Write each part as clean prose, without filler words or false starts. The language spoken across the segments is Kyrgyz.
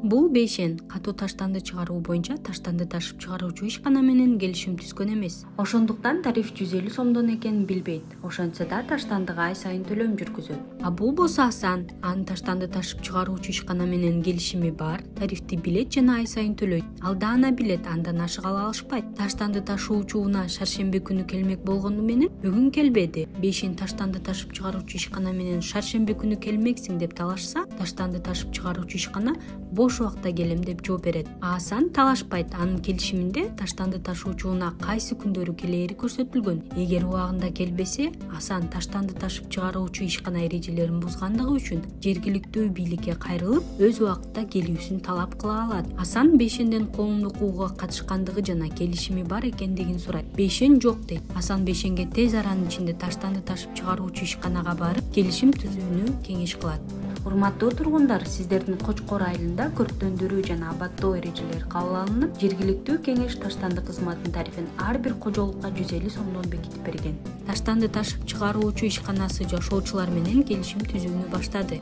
Бул бейшен катуу таштанды чыгаруу боюнча таштанды ташып чыгаруучу ишкана менен келишим түзгөн эмес. Ошондуктан тариф 150 сомдон экенин билбейт. Ошентсе да таштандыга ай сайын төлөм жүргүзөт. А бул болсо асан. Анын таштанды ташып чыгаруучу ишкана менен келишими бар, тарифти билет жана ай сайын төлөйт. Ал даана билет, андан ашык ала алышпайт. Таштанды ташуучуна шаршемби күнү келмек болгону менен бүгүн келбеди. Бейшен таштанды ташып чыгаруучу ишкана менен шаршемби күнү келмексиң деп талашса, таштанды ташып чыгаруучу ишкана бош убакта келем деп жооп берет. Асан талашпайт. Анын келишиминде таштанды ташуучуна кайсы күндөрү келери көрсөтүлгөн. Эгер убагында келбесе, Асан таштанды ташып чыгаруучу ишкана эрежелерин бузгандыгы үчүн жергиликтүү бийликке кайрылып, өз убакытта келүүсүн талап кыла алат. Асан Бейшенден коомдук угууга катышкандыгы жана келишими бар экендигин сурайт. Бейшен жок дейт. Асан Бейшенге тез аранын ичинде таштанды ташып чыгаруучу ишканага барып, келишим түзүүнү кеңеш кылат. Урматтуу тургундар, сиздердин Кочкор айылында көрктөндүрүү жана абаттоо эрежелери кабыл алынып, жергиликтүү кеңеш таштанды кызматынын тарифин ар бир кожолукка 150 сомдон бекитип берген. Таштанды ташып чыгаруучу ишканасы жашоочулар менен келишим түзүүнү баштады.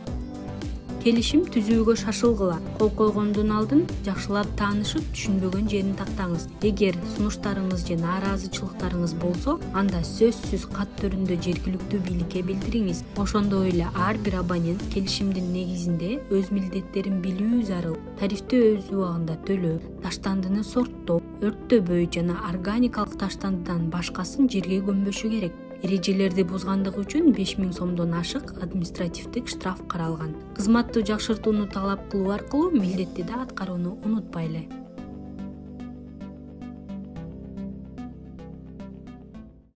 Келишим түзүүгө шашылгыла. Кол койгондон алдын жакшылап таанышып, түшүнбөгөн жерин тактаңыз. Эгер сунуштарыңыз же нааразычылыктарыңыз болсо, анда сөзсүз кат түрүндө жергиликтүү бийликке билдириңиз. Ошондой эле ар бир абонент келишимдин негизинде өз милдеттерин билүү зарыл. Тарифти өз убагында төлөө, таштандыны сорттоо, өрттөбөй жана органикалык таштандыдан башкасын жерге көмбөшү керек. Эрежелерди бузгандыгы үчүн 5000 сомдон ашык административдик штраф каралган. Кызматты жакшыртууну талап кылуу аркылуу милдетти да аткарууну унутпайлы.